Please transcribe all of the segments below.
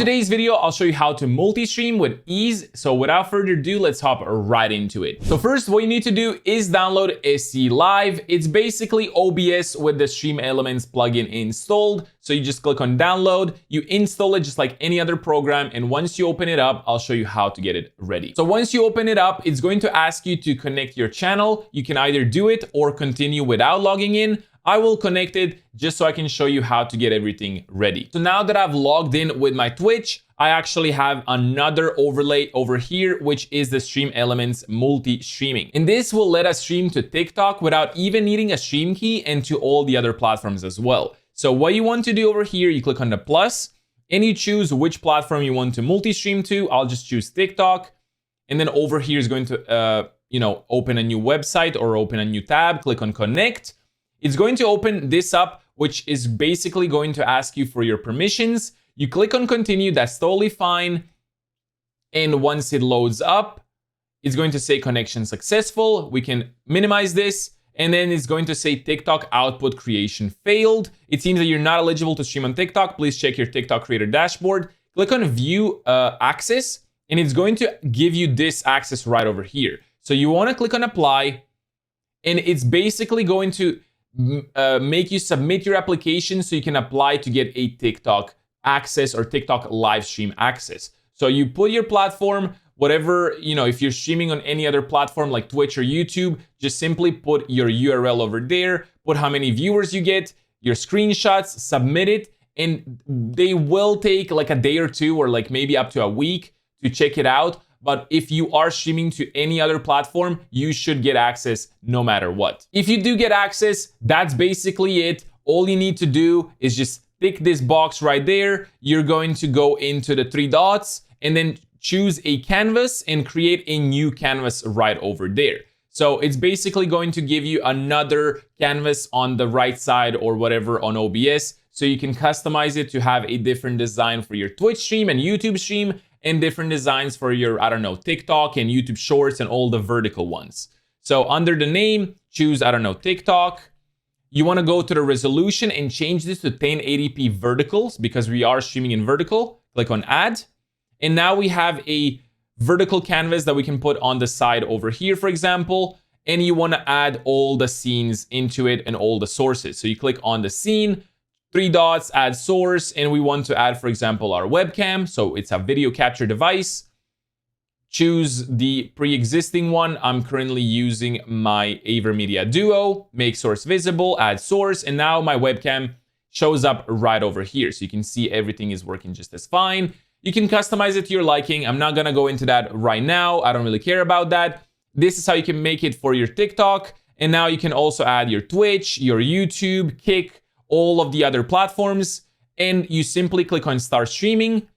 today's video, I'll show you how to multi-stream with ease. So without further ado, let's hop right into it. So first, what you need to do is download SC Live. It's basically OBS with the Stream Elements plugin installed. So you just click on download, you install it just like any other program. And once you open it up, I'll show you how to get it ready. So once you open it up, it's going to ask you to connect your channel. You can either do it or continue without logging in. I will connect it just so I can show you how to get everything ready. So now that I've logged in with my Twitch, I actually have another overlay over here, which is the Stream Elements multi-streaming. And this will let us stream to TikTok without even needing a stream key and to all the other platforms as well. So what you want to do over here, you click on the plus and you choose which platform you want to multi-stream to. I'll just choose TikTok. And then over here is going to, open a new website or open a new tab, click on connect. It's going to open this up, which is basically going to ask you for your permissions. You click on continue, that's totally fine. And once it loads up, it's going to say connection successful. We can minimize this. And then it's going to say TikTok output creation failed. It seems that you're not eligible to stream on TikTok. Please check your TikTok creator dashboard. Click on view access, and it's going to give you this access right over here. So you want to click on apply, and it's basically going to make you submit your application so you can apply to get a TikTok access or TikTok live stream access. So you put your platform, whatever, if you're streaming on any other platform like Twitch or YouTube, just simply put your URL over there, put how many viewers you get, your screenshots, submit it, and they will take like a day or two or like maybe up to a week to check it out. But if you are streaming to any other platform, you should get access no matter what. If you do get access, that's basically it. All you need to do is just tick this box right there. You're going to go into the three dots and then choose a canvas and create a new canvas right over there. So it's basically going to give you another canvas on the right side or whatever on OBS. So you can customize it to have a different design for your Twitch stream and YouTube stream, and different designs for your, TikTok and YouTube Shorts and all the vertical ones. So under the name, choose, TikTok. You want to go to the resolution and change this to 1080p verticals because we are streaming in vertical. Click on add. And now we have a vertical canvas that we can put on the side over here, for example. And you want to add all the scenes into it and all the sources. So you click on the scene, three dots, add source, and we want to add, for example, our webcam. So it's a video capture device. Choose the pre-existing one. I'm currently using my AverMedia Duo. Make source visible, add source, and now my webcam shows up right over here. So you can see everything is working just as fine. You can customize it to your liking. I'm not gonna go into that right now. I don't really care about that. This is how you can make it for your TikTok. And now you can also add your Twitch, your YouTube, Kick, all of the other platforms, and you simply click on start streaming,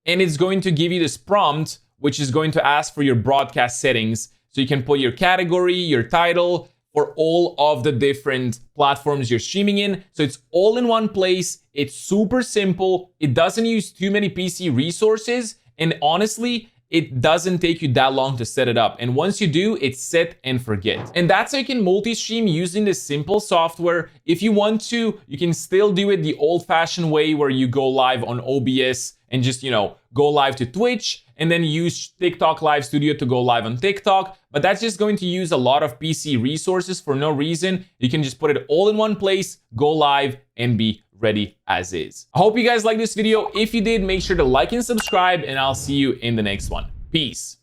and it's going to give you this prompt, which is going to ask for your broadcast settings. So you can put your category, your title for all of the different platforms you're streaming in. So it's all in one place. It's super simple. It doesn't use too many PC resources. And honestly, it doesn't take you that long to set it up. And once you do, it's set and forget. And that's how you can multi-stream using this simple software. If you want to, you can still do it the old-fashioned way where you go live on OBS and just, go live to Twitch and then use TikTok Live Studio to go live on TikTok. But that's just going to use a lot of PC resources for no reason. You can just put it all in one place, go live, and be ready as is. I hope you guys like this video. If you did, make sure to like and subscribe, and I'll see you in the next one. Peace.